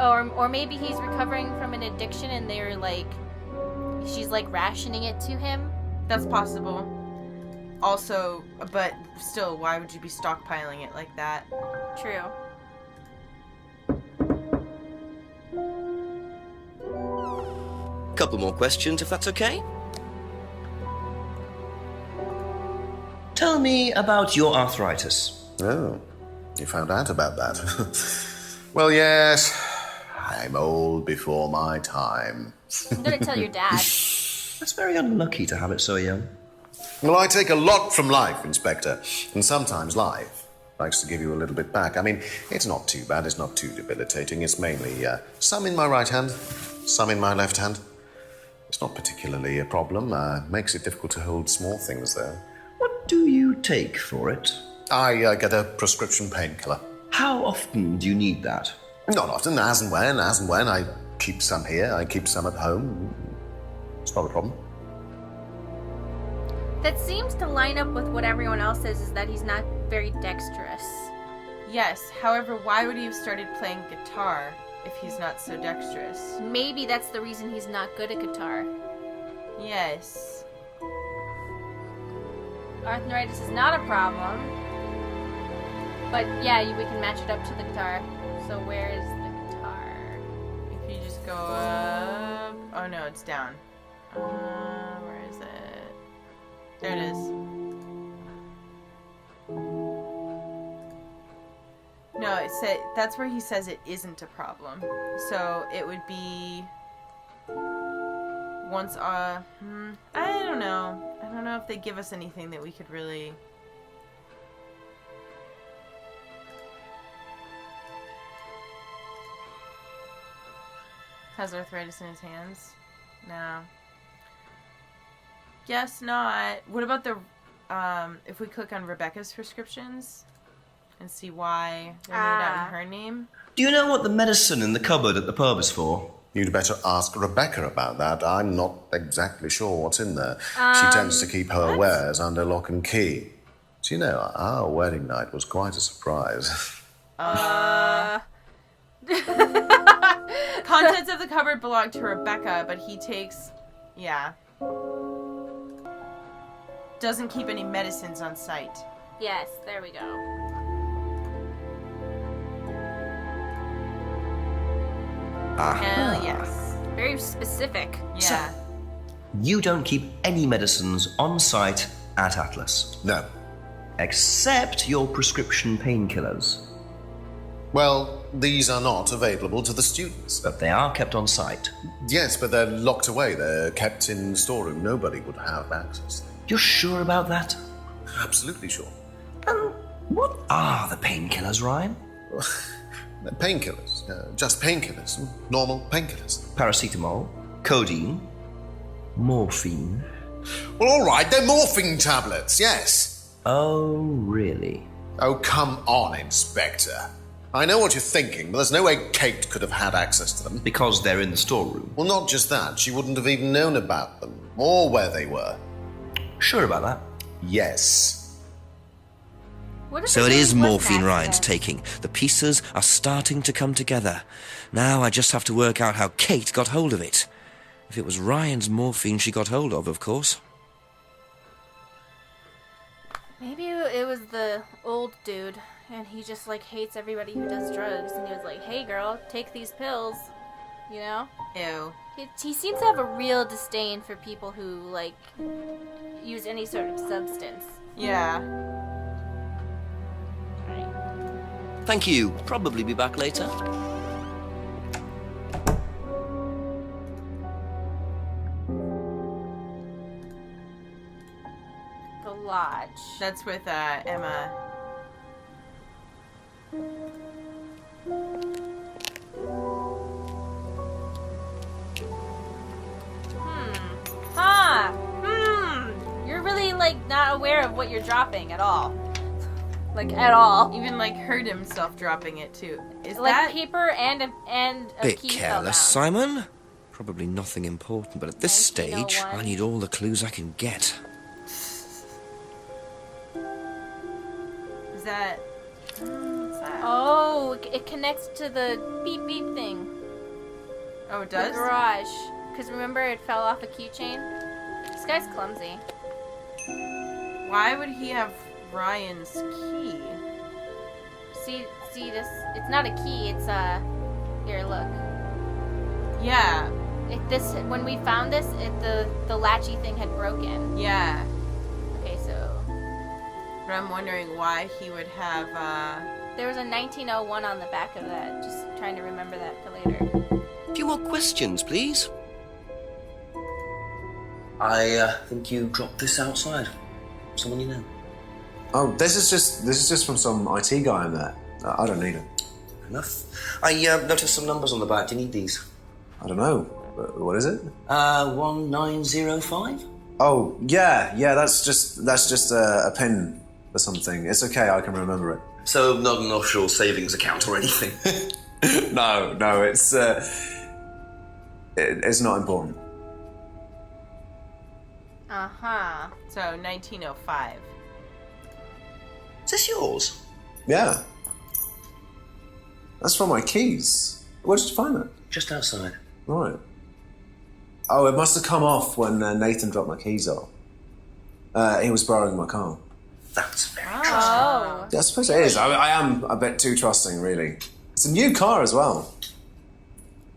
Or maybe he's recovering from an addiction and they're like, she's like rationing it to him. That's possible. Also, but still, why would you be stockpiling it like that? True. Couple more questions, if that's okay? Tell me about your arthritis. Oh, you found out about that. Well, yes, I'm old before my time. I'm gonna tell your dad. That's very unlucky to have it so young. Well, I take a lot from life, Inspector, and sometimes life likes to give you a little bit back. I mean, it's not too bad, it's not too debilitating. It's mainly some in my right hand, some in my left hand. It's not particularly a problem. Makes it difficult to hold small things, though. What do you take for it? I get a prescription painkiller. How often do you need that? Not often, as and when. I keep some here, I keep some at home. It's not a problem. That seems to line up with what everyone else says, is that he's not very dexterous. Yes, however, why would he have started playing guitar if he's not so dexterous? Maybe that's the reason he's not good at guitar. Yes. Arthritis is not a problem. But yeah, we can match it up to the guitar. So where is the guitar? If you just go up... Oh no, it's down. Where is it? There it is. No, it said that's where he says it isn't a problem. So it would be once. I don't know. I don't know if they give us anything that we could really. Has arthritis in his hands? No. Guess not. What about the, if we click on Rebecca's prescriptions and see why they're made out in her name? Do you know what the medicine in the cupboard at the pub is for? You'd better ask Rebecca about that. I'm not exactly sure what's in there. She tends to keep her wares under lock and key. Do you know, our wedding night was quite a surprise. Contents of the cupboard belong to Rebecca, but he takes... Yeah. Doesn't keep any medicines on site. Yes, there we go. Hell yes. Very specific. Yeah. You don't keep any medicines on site at Atlas. No. Except your prescription painkillers. Well, these are not available to the students. But they are kept on site. Yes, but they're locked away. They're kept in the storeroom. Nobody would have access. You're sure about that? Absolutely sure. And what are the painkillers, Ryan? Painkillers. Just painkillers. Normal painkillers. Paracetamol, codeine, morphine. Well, all right, they're morphine tablets, yes. Oh, really? Oh, come on, Inspector. I know what you're thinking, but there's no way Kate could have had access to them. Because they're in the storeroom. Well, not just that. She wouldn't have even known about them, or where they were. Sure about that? Yes. What if So it really is was an morphine Ryan's accident? taking. The pieces are starting to come together. Now I just have to work out how Kate got hold of it. If it was Ryan's morphine she got hold of course. Maybe it was the old dude, and he just like hates everybody who does drugs, and he was like, "Hey, girl, take these pills," you know? Ew. He seems to have a real disdain for people who like use any sort of substance. Yeah. Right. Thank you. Probably be back later. The lodge. That's with Emma. You're really like not aware of what you're dropping at all. Like at all. Even like heard himself dropping it too. Is Like that paper and a Bit key fell careless, down. Simon. Probably nothing important, but at this stage, 1901. I need all the clues I can get. Is that? What's that? Oh, it connects to the beep beep thing. Oh, it The does? garage. Because remember, it fell off a keychain? This guy's clumsy. Why would he have Ryan's key? See this? It's not a key, it's here, look. Yeah. When we found this, the latchy thing had broken. Yeah. Okay, so But I'm wondering why he would have, there was a 1901 on the back of that. Just trying to remember that for later. A few more questions, please. I think you dropped this outside. Someone you know. Oh, this is just from some IT guy I met. I don't need it. Fair enough. I noticed some numbers on the back. Do you need these? I don't know. What is it? 1905? Oh, yeah. That's just a pin or something. It's okay. I can remember it. So not an offshore savings account or anything. No. It's not important. Uh-huh. so 1905. Is this yours? Yeah. That's from my keys. Where did you find it? Just outside. Right. Oh, it must have come off when Nathan dropped my keys off. He was borrowing my car. That's very Oh. Yeah, I suppose it is. I am a bit too trusting, really. It's a new car as well.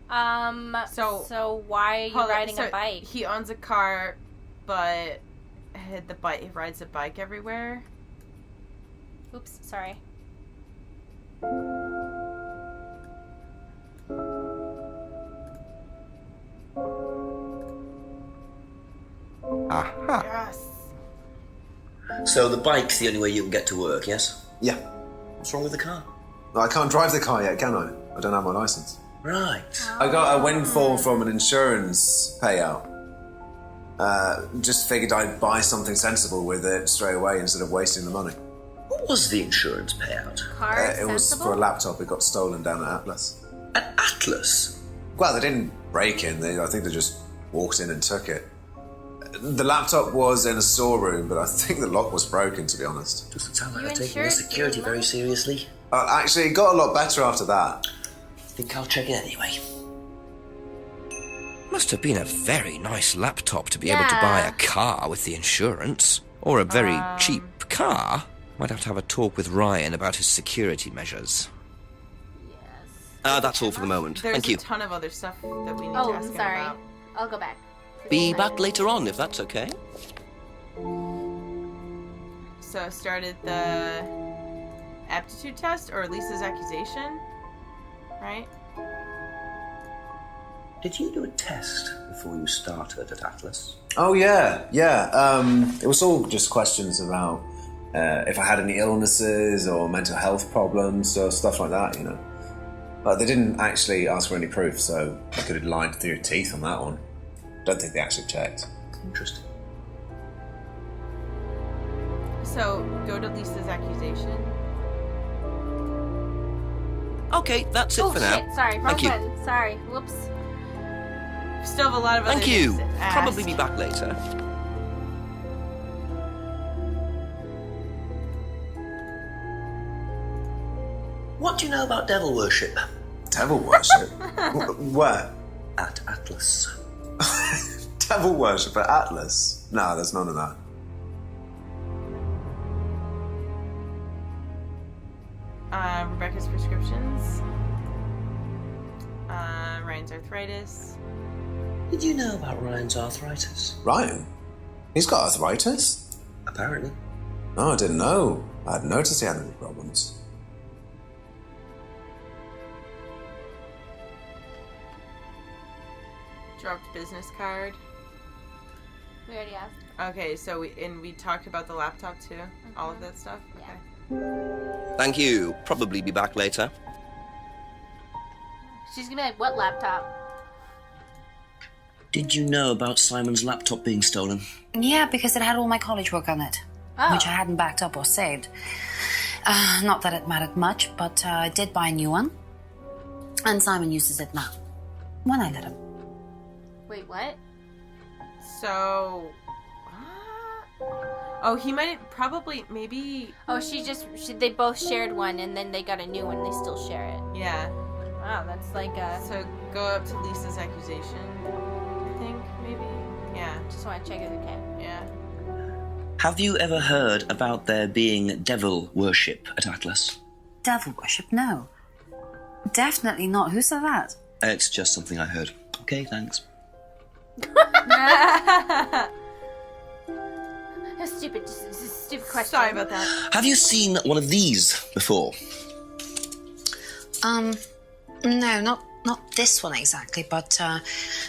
So why are you Hold on, riding so a bike? He owns a car, but he rides a bike everywhere. Oops, sorry. Aha. Yes. So the bike's the only way you can get to work, yes? Yeah. What's wrong with the car? I can't drive the car yet, can I? I don't have my license. Right. I got a windfall from an insurance payout. Just figured I'd buy something sensible with it straight away instead of wasting the money. What was the insurance payout? Car It was sensible? for a laptop. It got stolen down at Atlas. At Atlas? Well, they didn't break in. I think they just walked in and took it. The laptop was in a storeroom, but I think the lock was broken, to be honest. Doesn't sound like You they're taking their insured security your very life? seriously. Actually, it got a lot better after that. Think I'll check it anyway. Must have been a very nice laptop to be able to buy a car with the insurance. Or a very cheap car. Might have to have a talk with Ryan about his security measures. Yes. That's all for the moment. There's Thank you. a ton of other stuff that we need Oh, to ask I'm him sorry. about. I'll go back. Be back later on, if that's okay. So started the aptitude test, or Lisa's accusation, right? Did you do a test before you started at Atlas? Oh, yeah. It was all just questions about if I had any illnesses or mental health problems or stuff like that, you know. But they didn't actually ask for any proof, so I could have lied through your teeth on that one. Don't think they actually checked. Interesting. So go to Lisa's accusation. Okay, that's it Oh, for shit. now. Sorry. Wrong Thank you. button. Sorry. Whoops. Still have a lot of other Thank you. things to ask. Probably be back later. What do you know about devil worship? Devil worship? Where? At Atlas. Devil worship at Atlas? No, there's none of that. Rebecca's prescriptions. Ryan's arthritis. Did you know about Ryan's arthritis? Ryan? He's got arthritis? Apparently. No, I didn't know. I hadn't noticed he had any problems. Dropped business card. We already asked. Okay, so we talked about the laptop too. All of that stuff. Yeah. Okay. Thank you. Probably be back later. She's gonna be like, what laptop? Did you know about Simon's laptop being stolen? Yeah, because it had all my college work on it, Oh. which I hadn't backed up or saved. Not that it mattered much, but I did buy a new one. And Simon uses it now. When I let him. Wait, what? So, Oh, he might probably maybe. Oh, they both shared one, and then they got a new one. They still share it. Yeah. Wow, that's like a. So go up to Lisa's accusation. I think maybe. Yeah. Just want to check it. Okay. Yeah. Have you ever heard about there being devil worship at Atlas? Devil worship? No. Definitely not. Who said that? It's just something I heard. Okay, thanks. Stupid question. Sorry about that. Have you seen one of these before? No, not this one exactly, but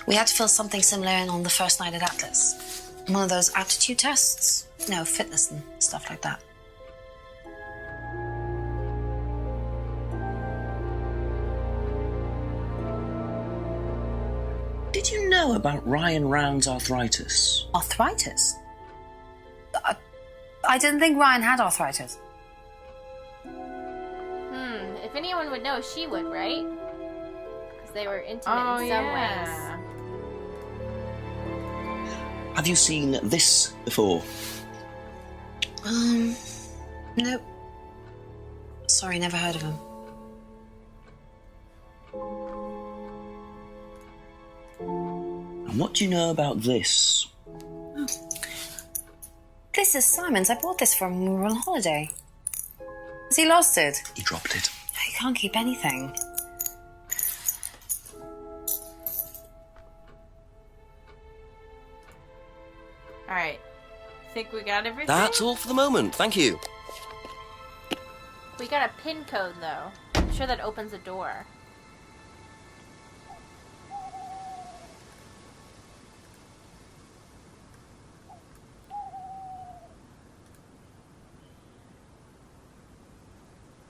we had to fill something similar in on the first night at Atlas. One of those aptitude tests. No, fitness and stuff like that. Did you know about Ryan Round's arthritis? Arthritis? I didn't think Ryan had arthritis. If anyone would know, she would, right? Because they were intimate in some ways. Have you seen this before? Nope. Sorry, never heard of him. And what do you know about this? This is Simon's. I bought this for him when we were on holiday. Has he lost it? He dropped it. He can't keep anything. Alright. Think we got everything? That's all for the moment, thank you. We got a pin code, though. I'm sure that opens a door.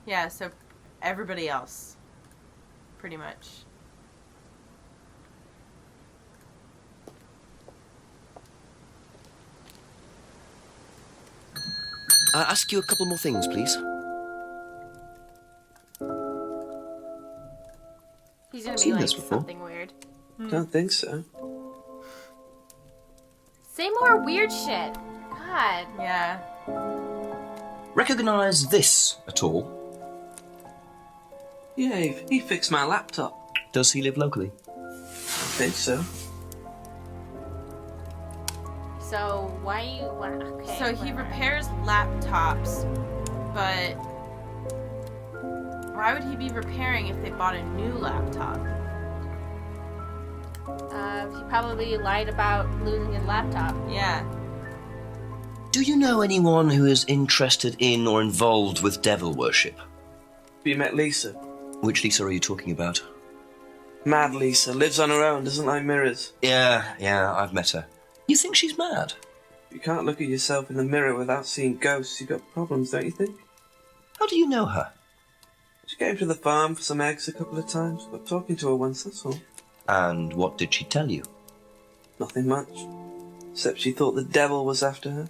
Yeah, so everybody else. Pretty much. Ask you a couple more things, please. He's gonna be Seen like this before? something weird. Don't think so. Say more weird shit. God. Yeah. Recognise this at all? Yeah, he fixed my laptop. Does he live locally? I think so. So why you? Okay. So he whatever. repairs laptops, but why would he be repairing if they bought a new laptop? He probably lied about losing his laptop. Yeah. Do you know anyone who is interested in or involved with devil worship? Have you met Lisa? Which Lisa are you talking about? Mad Lisa. Lives on her own, doesn't like mirrors. Yeah, I've met her. You think she's mad? You can't look at yourself in the mirror without seeing ghosts. You've got problems, don't you think? How do you know her? She came to the farm for some eggs a couple of times. Got talking to her once, that's all. And what did she tell you? Nothing much. Except she thought the devil was after her.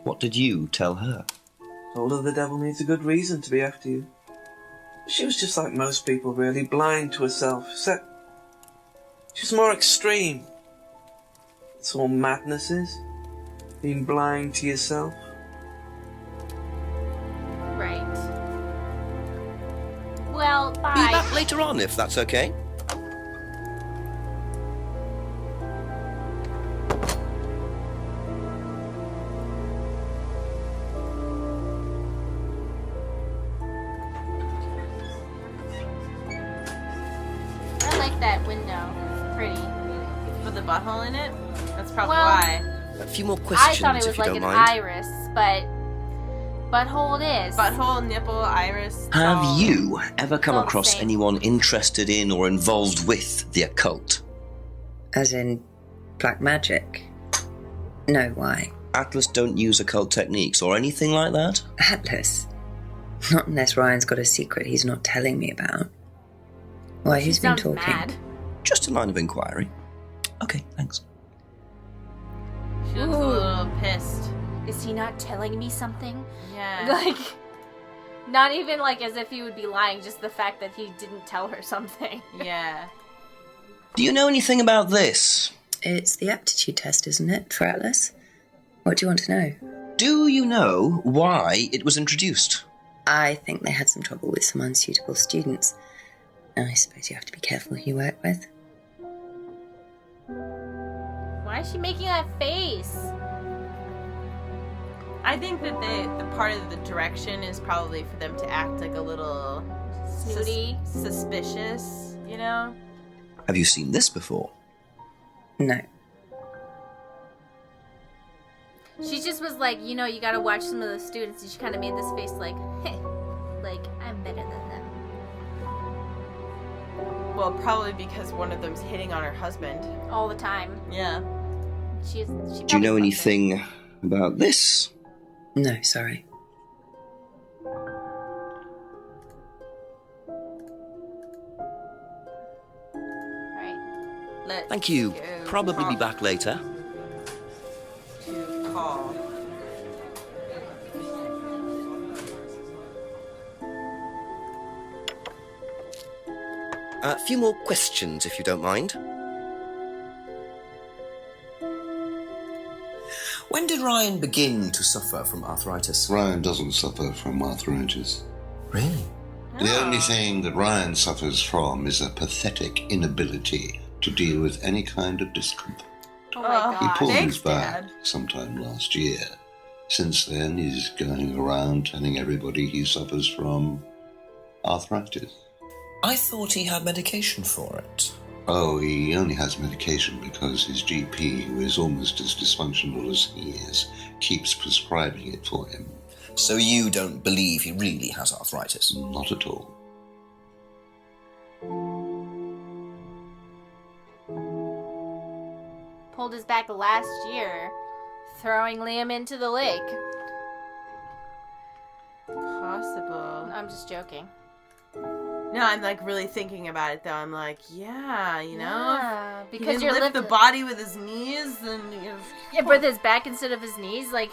What did you tell her? Told her the devil needs a good reason to be after you. She was just like most people, really, blind to herself, except she was more extreme. That's all madness is. Being blind to yourself. Right. Well, Be bye. back later on, if that's okay. I like that window. It's pretty. With the butthole in it? That's probably Well, why. A few more I questions, thought it if was you like don't an mind. iris, but butthole it is. Butthole, nipple, iris. Have all- you ever come all the across same. anyone interested in or involved with the occult? As in black magic? No, why? Atlas don't use occult techniques or anything like that? Atlas? Not unless Ryan's got a secret he's not telling me about. Why, She who's been sounds talking? mad. Just a line of inquiry. Okay, thanks. She looks a Ooh. little pissed. Is he not telling me something? Yeah. Like, not even like as if he would be lying, just the fact that he didn't tell her something. Yeah. Do you know anything about this? It's the aptitude test, isn't it, for Atlas? What do you want to know? Do you know why it was introduced? I think they had some trouble with some unsuitable students. I suppose you have to be careful who you work with. Why is she making that face? I think that the part of the direction is probably for them to act like a little Snooty. suspicious, you know? Have you seen this before? No. She just was like, you know, you gotta watch some of the students, and she kind of made this face like, hey, like, I'm better than them. Well, probably because one of them's hitting on her husband. All the time. Yeah. She Do you know probably loves anything about this? No, sorry. it. Right. Let's Thank you. go Probably be talk back later. to Paul. A few more questions, if you don't mind. When did Ryan begin to suffer from arthritis? Ryan doesn't suffer from arthritis. Really? The only thing that Ryan suffers from is a pathetic inability to deal with any kind of discomfort. Oh my He god. pulled thanks, his back Dad. sometime last year. Since then, he's going around telling everybody he suffers from arthritis. I thought he had medication for it. Oh, he only has medication because his GP, who is almost as dysfunctional as he is, keeps prescribing it for him. So you don't believe he really has arthritis? Not at all. Pulled his back last year, throwing Liam into the lake. Possible. I'm just joking. No, I'm like really thinking about it though. I'm like, yeah, you know, Yeah, he because can you're lift the lifting body with his knees, and yeah, with his back instead of his knees. Like,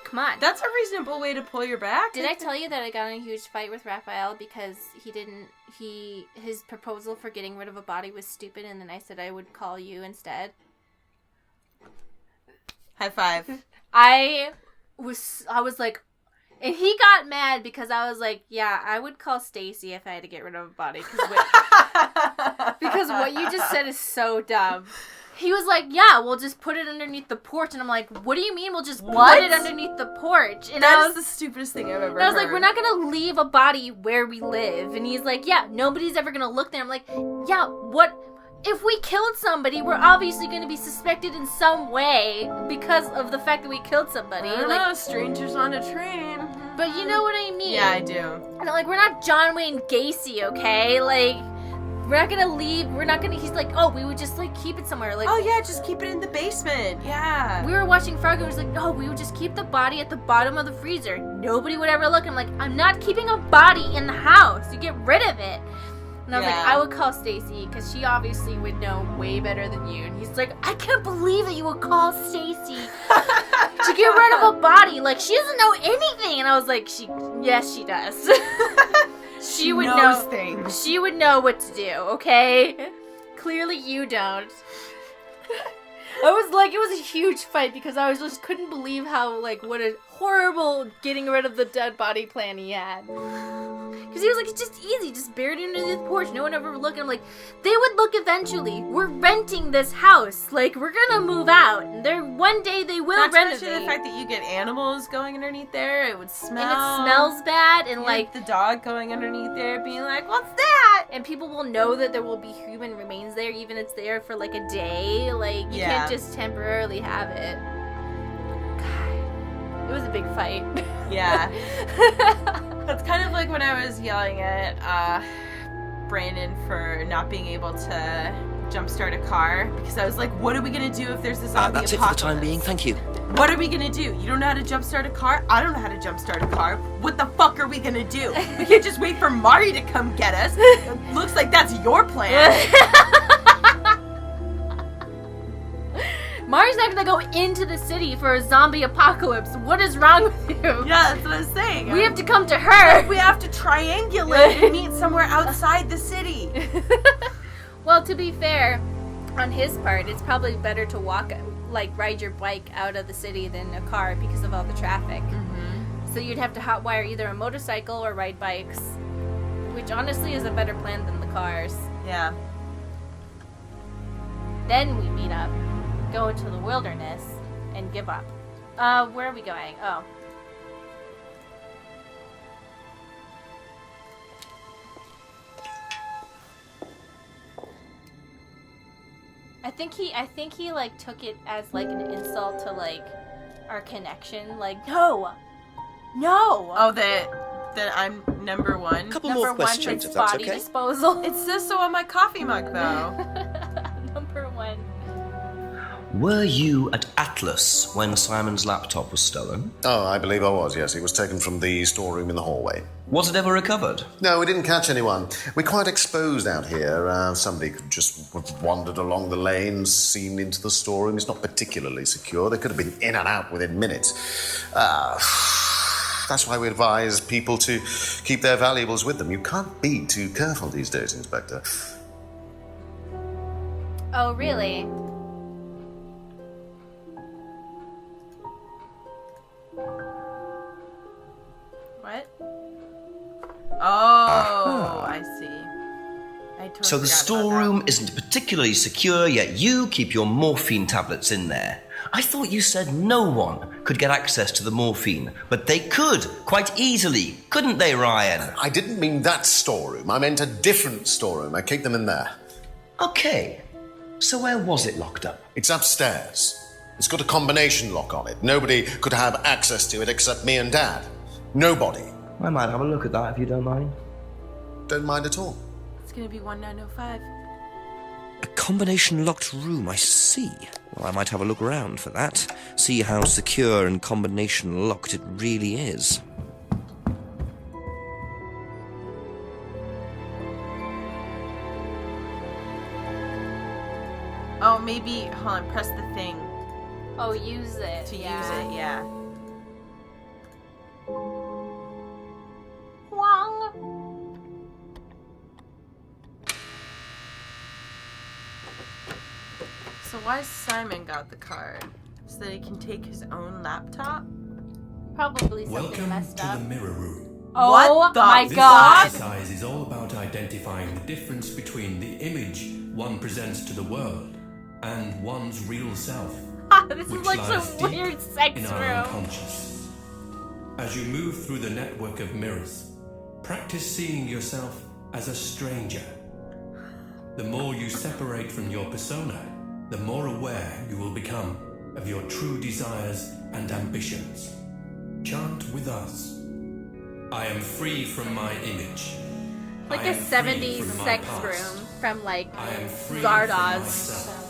come on. that's a reasonable way to pull your back. Did I tell you that I got in a huge fight with Raphael because his proposal for getting rid of a body was stupid, and then I said I would call you instead? High five. I was like, and he got mad because I was like, yeah, I would call Stacy if I had to get rid of a body because what you just said is so dumb. He was like, yeah, we'll just put it underneath the porch, and I'm like, what do you mean we'll just What? put it underneath the porch? And That I is was, the stupidest thing I've ever and I was heard. like, we're not gonna leave a body where we live. And he's like, yeah, nobody's ever gonna look there. I'm like, yeah, what? If we killed somebody, we're obviously gonna be suspected in some way because of the fact that we killed somebody. I don't Like, know, strangers on a train. but you know what I mean? Yeah, I do. And I'm like, we're not John Wayne Gacy, okay? Like, we're not gonna leave. We're not gonna. He's like, oh, we would just like keep it somewhere. Like, Oh yeah, just keep it in the basement. Yeah. we were watching Fargo. He was like, no, we would just keep the body at the bottom of the freezer. Nobody would ever look. I'm like, I'm not keeping a body in the house. You get rid of it. And I was like, Yeah. I would call Stacy because she obviously would know way better than you. And he's like, I can't believe that you would call Stacy to get rid of a body. Like, she doesn't know anything. And I was like, yes, she does. She would knows know things. She would know what to do, okay? Clearly you don't. I was like, it was a huge fight because I was just couldn't believe how, like, what a horrible getting rid of the dead body plan he had. Because he was like, it's just easy, just bury it under the porch, no one ever would look. And I'm like, they would look eventually. We're renting this house. Like, we're gonna move out. And one day they will Not to renovate. mention the fact that you get animals going underneath there, it would smell. And it smells bad, and You like, have the dog going underneath there, being like, "What's that?" and people will know that there will be human remains there, even if it's there for like a day. Like, you Yeah. can't just temporarily have it. God, it was a big fight. Yeah. That's kind of like when I was yelling at Brandon for not being able to jumpstart a car because I was like, "What are we gonna do if there's a zombie That's it for the apocalypse? time being, thank you. What are we gonna do? You don't know how to jumpstart a car? I don't know how to jumpstart a car. What the fuck are we gonna do? We can't just wait for Marty to come get us. It looks like that's your plan." Mari's not gonna go into the city for a zombie apocalypse. What is wrong with you? Yeah, that's what I was saying. We have to come to her. We have to triangulate and meet somewhere outside the city. Well, to be fair, on his part, it's probably better to walk like ride your bike out of the city than a car because of all the traffic. So you'd have to hotwire either a motorcycle or ride bikes, which honestly is a better plan than the cars. Yeah. Then we meet up, go into the wilderness, and give up. Where are we going? Oh. I think he like took it as like an insult to like our connection. Like, no. Oh, that I'm number one. Couple Number more questions, one, if that's body okay. disposal. It says so on my coffee mug, though. Number one. Were you at Atlas when Simon's laptop was stolen? Oh, I believe I was, yes. It was taken from the storeroom in the hallway. Was it ever recovered? No, we didn't catch anyone. We're quite exposed out here. Somebody could just have wandered along the lane, seen into the storeroom. It's not particularly secure. They could have been in and out within minutes. That's why we advise people to keep their valuables with them. You can't be too careful these days, Inspector. Oh, really? What? Oh, I see. I totally So the forgot about storeroom isn't particularly secure, yet you keep your morphine tablets in there. I thought you said no one could get access to the morphine, but they could, quite easily, couldn't they, Ryan? I didn't mean that storeroom. I meant a different storeroom. I keep them in there. Okay, so where was it locked up? It's upstairs. It's got a combination lock on it. Nobody could have access to it except me and Dad. Nobody. I might have a look at that if you don't mind. Don't mind at all. that. It's gonna be 1905. A combination locked room, I see. Well, I might have a look around for that. See how secure and combination locked it really is. Oh, maybe, hold on, press the thing Oh, use it. to use it, yeah. Wong. So why Simon got the card? So that he can take his own laptop? Probably something Welcome messed to up. the mirror room. Oh What the my This god! exercise is all about identifying the difference between the image one presents to the world and one's real self, This is which like lies some deep weird sex in our room. unconscious. As you move through the network of mirrors, practice seeing yourself as a stranger. The more you separate from your persona, the more aware you will become of your true desires and ambitions. Chant with us. I am free from my image. Like I a am free 70s from my sex past. room from like I am free from Zardoz. myself.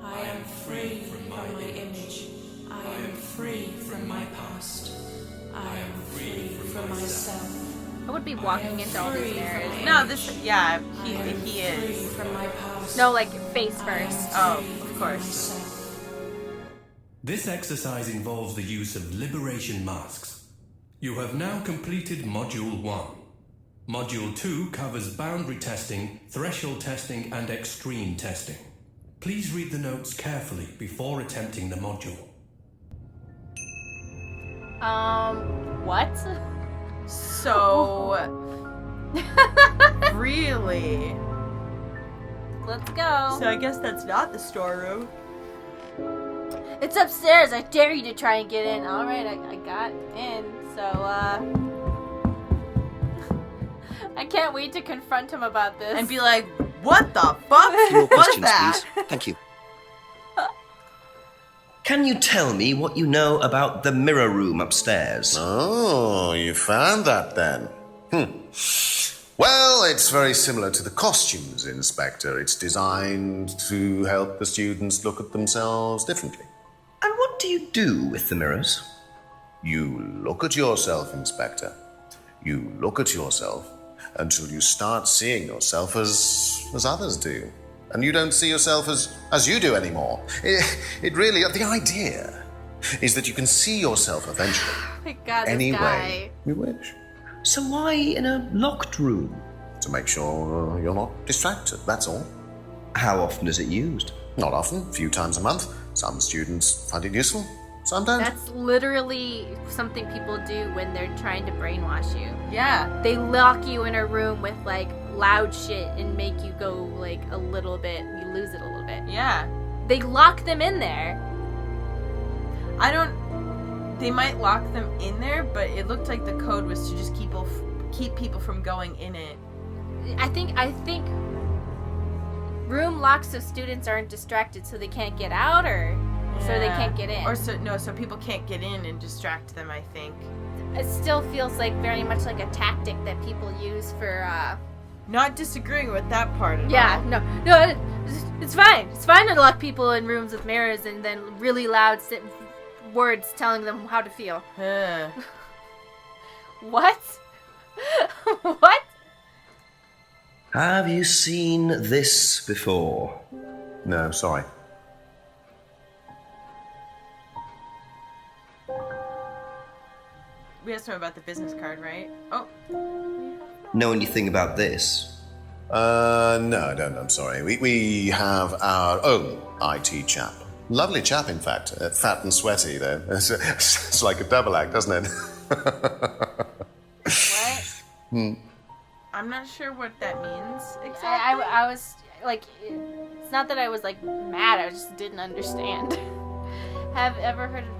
I am free from my image. I am free from my past. I am free from myself. I would be walking into all these mirrors. No, this, yeah, he is. No, like face first. Oh, of course. This exercise involves the use of liberation masks. You have now completed Module 1. Module 2 covers boundary testing, threshold testing, and extreme testing. Please read the notes carefully before attempting the module. What? So, really? Let's go. So I guess that's not the storeroom. It's upstairs. I dare you to try and get in. All right, I got in. So, I can't wait to confront him about this. And be like, what the fuck More was questions, that? please. Thank you. Can you tell me what you know about the mirror room upstairs? Oh, you found that then? Well, it's very similar to the costumes, Inspector. It's designed to help the students look at themselves differently. And what do you do with the mirrors? You look at yourself, Inspector. You look at yourself until you start seeing yourself as others do. And you don't see yourself as you do anymore. It really, the idea is that you can see yourself eventually Oh my god, this any guy. way you wish. So why in a locked room? To make sure you're not distracted, that's all. How often is it used? Not often, a few times a month. Some students find it useful, some don't. That's literally something people do when they're trying to brainwash you. Yeah. They lock you in a room with like loud shit and make you go like a little bit, you lose it a little bit. Yeah. They lock them in there. They might lock them in there, but it looked like the code was to just keep people from going in it. I think room locks so students aren't distracted so they can't get out, or so they can't get in. Or so people can't get in and distract them, I think. It still feels like very much like a tactic that people use for Not disagreeing with that part at all. No, it's fine. It's fine to lock people in rooms with mirrors and then really loud words telling them how to feel. What? What? Have you seen this before? No, sorry. We asked him about the business card, right? Oh. Know anything about this? No, I don't, I'm sorry. We have our own IT chap. Lovely chap, in fact. Fat and sweaty, though. It's like a double act, doesn't it? What? I'm not sure what that means exactly. I was like, it's not that I was like mad. I just didn't understand. Have ever heard of